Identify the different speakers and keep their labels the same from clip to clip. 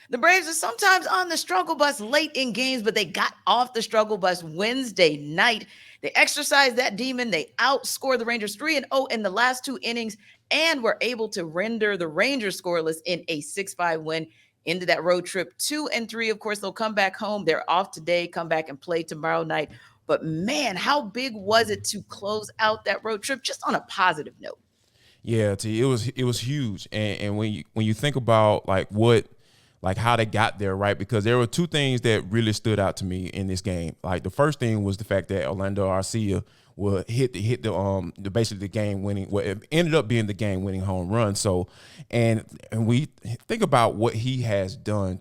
Speaker 1: The Braves are sometimes on the struggle bus late in games, but they got off the struggle bus Wednesday night. They exercised that demon. They outscored the Rangers 3-0 in the last two innings and were able to render the Rangers scoreless in a 6-5 win. Into that road trip 2-3. Of course, they'll come back home. They're off today, come back and play tomorrow night. But man, how big was it to close out that road trip just on a positive note?
Speaker 2: Yeah, it was huge, and when you think about like how they got there, right? Because there were two things that really stood out to me in this game. Like the first thing was the fact that Orlando Arcia will hit the basically the game winning, what it ended up being the game winning home run. So, and we think about what he has done,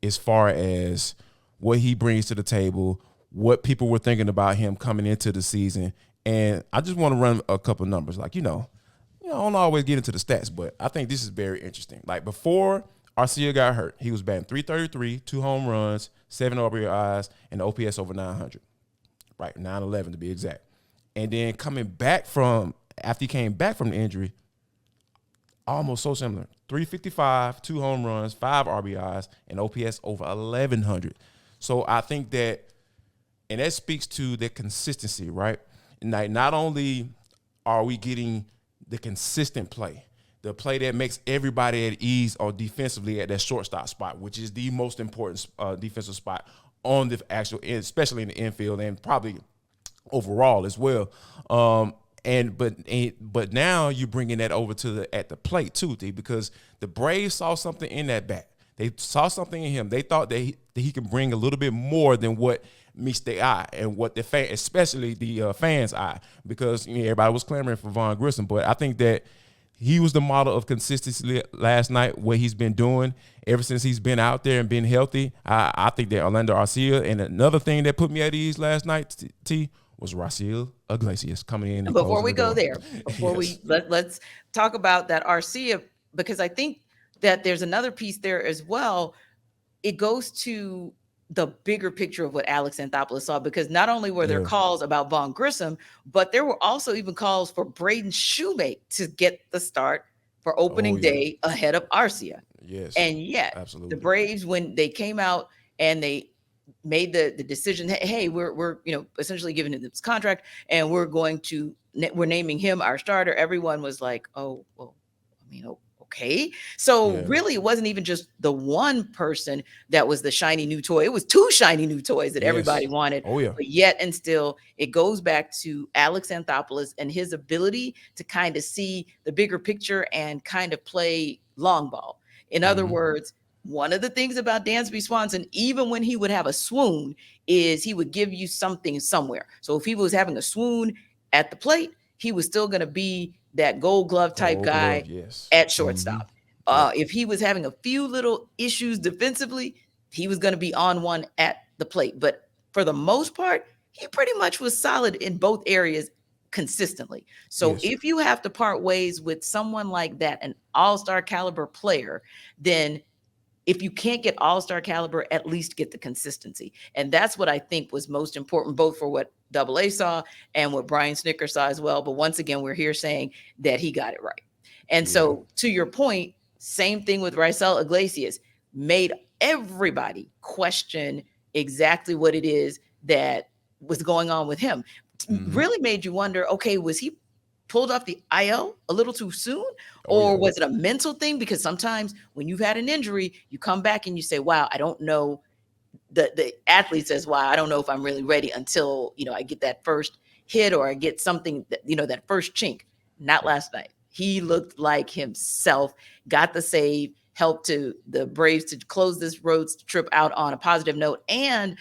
Speaker 2: as far as what he brings to the table, what people were thinking about him coming into the season, and I just want to run a couple numbers, like I don't always get into the stats, but I think this is very interesting. Like before Arcia got hurt, he was batting 333, 2 home runs, 7 RBIs, and OPS over 900. Right, 911 to be exact. And then after he came back from the injury, almost so similar. 355, 2 home runs, 5 RBIs, and OPS over 1100. So I think and that speaks to the consistency, right? And like not only are we getting the consistent play, the play that makes everybody at ease or defensively at that shortstop spot, which is the most important defensive spot on the actual, especially in the infield and probably overall as well. But now you're bringing that over to at the plate too, because the Braves saw something in that bat. They saw something in him. They thought that he could bring a little bit more than what meets the eye and what the fan, especially the fans' eye, because everybody was clamoring for Vaughn Grissom. But I think that he was the model of consistency last night, what he's been doing ever since he's been out there and been healthy. I think that Orlando Arcia, and another thing that put me at ease last night, was Raisel Iglesias coming in. And
Speaker 1: before we go there,
Speaker 2: yes.
Speaker 1: let's talk about that Arcia, because I think that there's another piece there as well. It goes to the bigger picture of what Alex Anthopoulos saw, because not only were there calls about Vaughn Grissom, but there were also even calls for Braden Shoemake to get the start for opening day ahead of Arcia.
Speaker 2: Yes.
Speaker 1: And yet
Speaker 2: absolutely,
Speaker 1: the Braves, when they came out and they made the decision, hey, we're essentially giving him this contract and we're naming him our starter, everyone was like, oh, well, I mean, okay. So really, it wasn't even just the one person that was the shiny new toy. It was 2 shiny new toys that everybody wanted.
Speaker 2: Oh, yeah.
Speaker 1: But yet and still, it goes back to Alex Anthopoulos and his ability to kind of see the bigger picture and kind of play long ball. In other words, one of the things about Dansby Swanson, even when he would have a swoon, is he would give you something somewhere. So if he was having a swoon at the plate, he was still going to be that Gold Glove type guy at shortstop. If he was having a few little issues defensively, he was going to be on one at the plate. But for the most part, he pretty much was solid in both areas consistently. So if you have to part ways with someone like that, an all-star caliber player, then if you can't get all-star caliber, at least get the consistency. And that's what I think was most important, both for what AA saw and what Brian Snicker saw as well. But once again, we're here saying that he got it right. And so to your point, same thing with Raisel Iglesias, made everybody question exactly what it is that was going on with him. Really made you wonder, okay, was he pulled off the IL a little too soon? Or was it a mental thing? Because sometimes when you've had an injury, you come back and you say, wow, I don't know. The athlete says, wow, I don't know if I'm really ready until, I get that first hit or I get something that, that first chink. Not last night. He looked like himself, got the save, helped to the Braves to close this road trip out on a positive note. And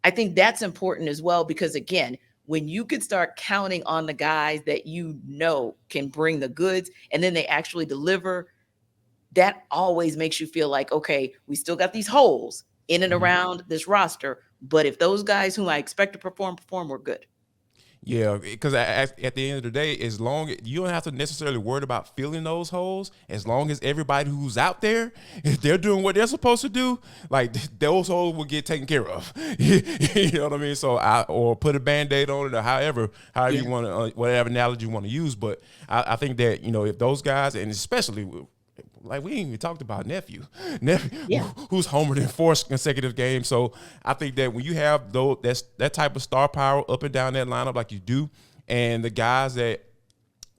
Speaker 1: I think that's important as well, because again, when you could start counting on the guys that can bring the goods and then they actually deliver, that always makes you feel like, okay, we still got these holes in and around this roster, but if those guys whom I expect to perform, we're good.
Speaker 2: Yeah, because at the end of the day, as long as you don't have to necessarily worry about filling those holes, as long as everybody who's out there, if they're doing what they're supposed to do, like those holes will get taken care of. You know what I mean? So or put a Band-Aid on it, or however you want to, whatever analogy you want to use. But I think that if those guys, and especially like we ain't even talked about nephew,
Speaker 1: Yeah.
Speaker 2: who's homered in 4 consecutive games. So I think that when you have that type of star power up and down that lineup like you do, and the guys that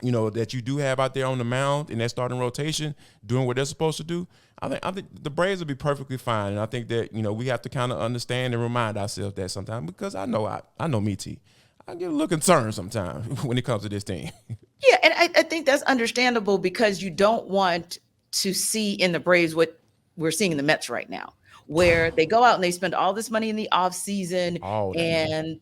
Speaker 2: that you do have out there on the mound in that starting rotation doing what they're supposed to do, I think the Braves will be perfectly fine. And I think that we have to kind of understand and remind ourselves that sometimes, because I know me, T. I get a little concerned sometimes when it comes to this team.
Speaker 1: Yeah, and I think that's understandable because you don't want to see in the Braves what we're seeing in the Mets right now, where they go out and they spend all this money in the offseason
Speaker 2: All that.
Speaker 1: and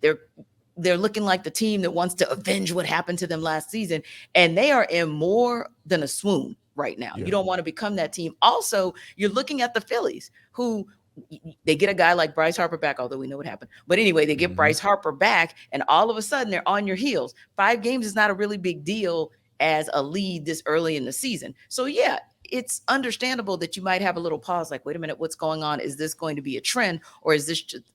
Speaker 1: they're looking like the team that wants to avenge what happened to them last season. And they are in more than a swoon right now.
Speaker 2: Yeah.
Speaker 1: You don't want to become that team. Also, you're looking at the Phillies, who they get a guy like Bryce Harper back, although we know what happened. But anyway, they get Bryce Harper back, and all of a sudden they're on your heels. 5 games is not a really big deal as a lead this early in the season. So yeah, it's understandable that you might have a little pause, like, wait a minute, what's going on? Is this going to be a trend, or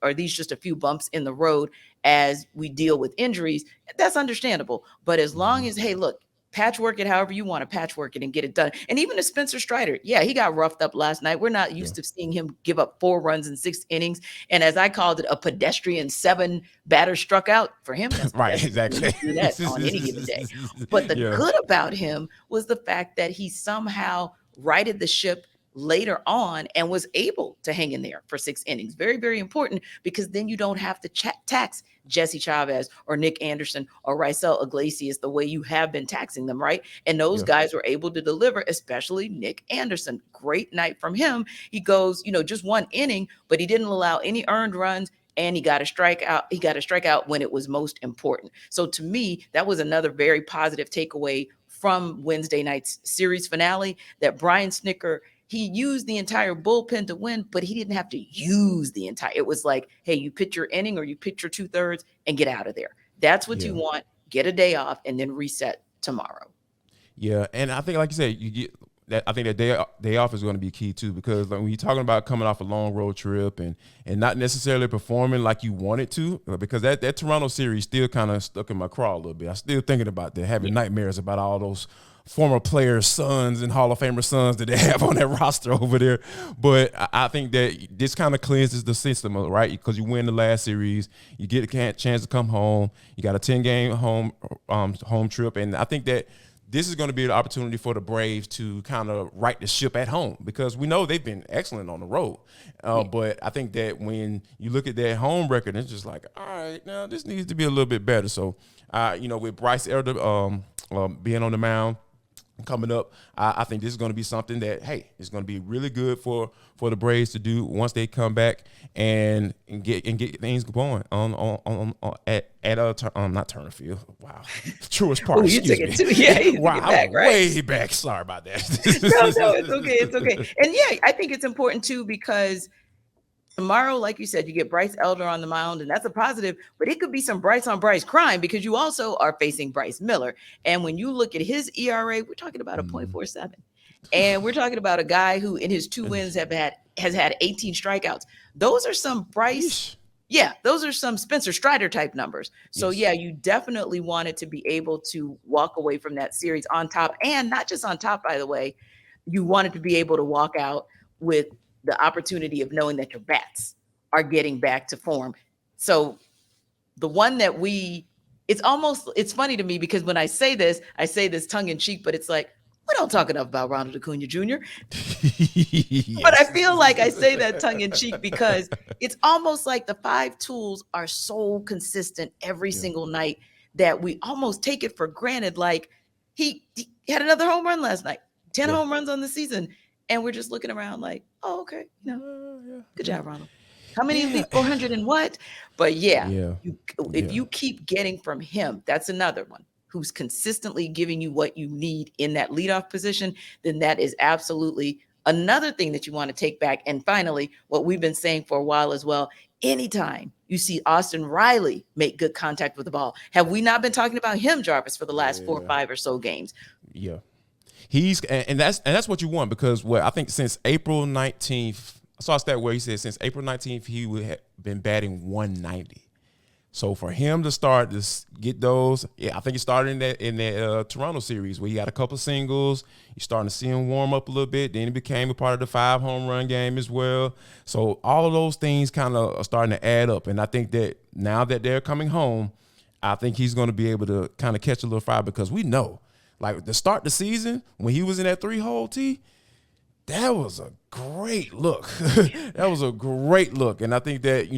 Speaker 1: are these just a few bumps in the road as we deal with injuries? That's understandable. But as long as, hey, look, patchwork it however you want to patchwork it and get it done. And even to Spencer Strider, yeah, he got roughed up last night. We're not used to seeing him give up 4 runs in 6 innings. And as I called it, a pedestrian 7 batters struck out. For him, that's
Speaker 2: right, exactly.
Speaker 1: Do that on any given day. But the good about him was the fact that he somehow righted the ship later on and was able to hang in there for 6 innings. Very, very important, because then you don't have to tax Jesse Chavez or Nick Anderson or Raisel Iglesias the way you have been taxing them, right? And those guys were able to deliver, especially Nick Anderson. Great night from him. He goes, just 1 inning, but he didn't allow any earned runs, and he got a strikeout. He got a strikeout when it was most important. So to me, that was another very positive takeaway from Wednesday night's series finale, that Brian Snitker, he used the entire bullpen to win, but he didn't have to use the entire. It was like, hey, you pitch your inning or you pitch your 2/3 and get out of there. That's what you want. Get a day off and then reset tomorrow.
Speaker 2: Yeah, and I think, like you said, you get that. I think that day off is going to be key too, because when you're talking about coming off a long road trip and not necessarily performing like you wanted to, because that Toronto series still kind of stuck in my craw a little bit. I'm still thinking about that, having nightmares about all those former players' sons and Hall of Famer sons that they have on that roster over there. But I think that this kind of cleanses the system, right? Because you win the last series, you get a chance to come home, you got a 10-game home trip, and I think that this is going to be an opportunity for the Braves to kind of right the ship at home, because we know they've been excellent on the road. But I think that when you look at their home record, it's just like, all right, now this needs to be a little bit better. So, with Bryce Elder being on the mound coming up, I think this is going to be something that, hey, it's going to be really good for the Braves to do once they come back and get things going on not Turner Field. Wow, Truist Park.
Speaker 1: You took it too. Yeah,
Speaker 2: wow,
Speaker 1: back, right?
Speaker 2: Way back. Sorry about that.
Speaker 1: No, it's okay. And yeah, I think it's important too, because tomorrow, like you said, you get Bryce Elder on the mound, and that's a positive, but it could be some Bryce on Bryce crime, because you also are facing Bryce Miller. And when you look at his ERA, we're talking about a 0.47. And we're talking about a guy who in his 2 wins has had 18 strikeouts. Those are some Bryce. Yeah, those are some Spencer Strider type numbers. So yeah, you definitely wanted to be able to walk away from that series on top, and not just on top, by the way, you wanted to be able to walk out with the opportunity of knowing that your bats are getting back to form. So the one that it's funny to me, because when I say this tongue in cheek, but it's like, we don't talk enough about Ronald Acuna Jr. Yes. But I feel like I say that tongue in cheek because it's almost like the 5 tools are so consistent every single night that we almost take it for granted. Like he had another home run last night, 10 home runs on the season. And we're just looking around like, oh, okay, good job, Ronald. How many of these 400 and what? But if you keep getting from him, that's another one who's consistently giving you what you need in that leadoff position, then that is absolutely another thing that you want to take back. And finally, what we've been saying for a while as well, anytime you see Austin Riley make good contact with the ball, have we not been talking about him, Jarvis, for the last 4 or 5 or so games?
Speaker 2: Yeah. That's what you want, because I think since April 19th, I saw a stat where he said since April 19th he would have been batting 190. So for him to start to get those, yeah, I think he started in that Toronto series where he got a couple of singles. You're starting to see him warm up a little bit. Then he became a part of the 5 home run game as well. So all of those things kind of are starting to add up. And I think that now that they're coming home, I think he's going to be able to kind of catch a little fire because we know, like to start the season when he was in that 3-hole tee, that was a great look. That was a great look. And I think that,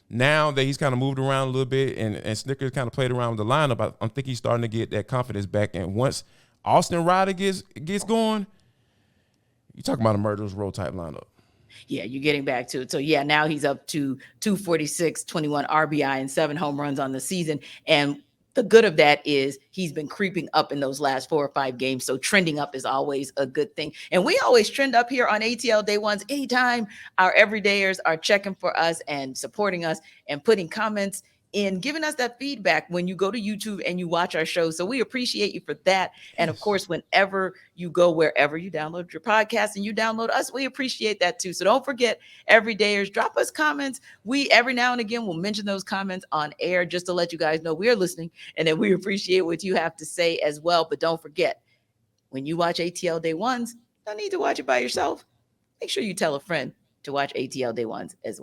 Speaker 2: now that he's kind of moved around a little bit and Snickers kind of played around with the lineup, I think he's starting to get that confidence back. And once Austin Ryder gets going, you're talking about a murderer's row type lineup.
Speaker 1: Yeah, you're getting back to it. So, yeah, now he's up to 246, 21 RBI, and 7 home runs on the season. And the good of that is he's been creeping up in those last 4 or 5 games. So trending up is always a good thing. And we always trend up here on ATL Day Ones. Anytime our everydayers are checking for us and supporting us and putting comments in, giving us that feedback when you go to YouTube and you watch our show. So we appreciate you for that. And of course, whenever you go, wherever you download your podcast and you download us, we appreciate that too. So don't forget, everydayers, drop us comments. We every now and again will mention those comments on air just to let you guys know we're listening and that we appreciate what you have to say as well. But don't forget, when you watch ATL Day Ones, don't need to watch it by yourself. Make sure you tell a friend to watch ATL Day Ones as well.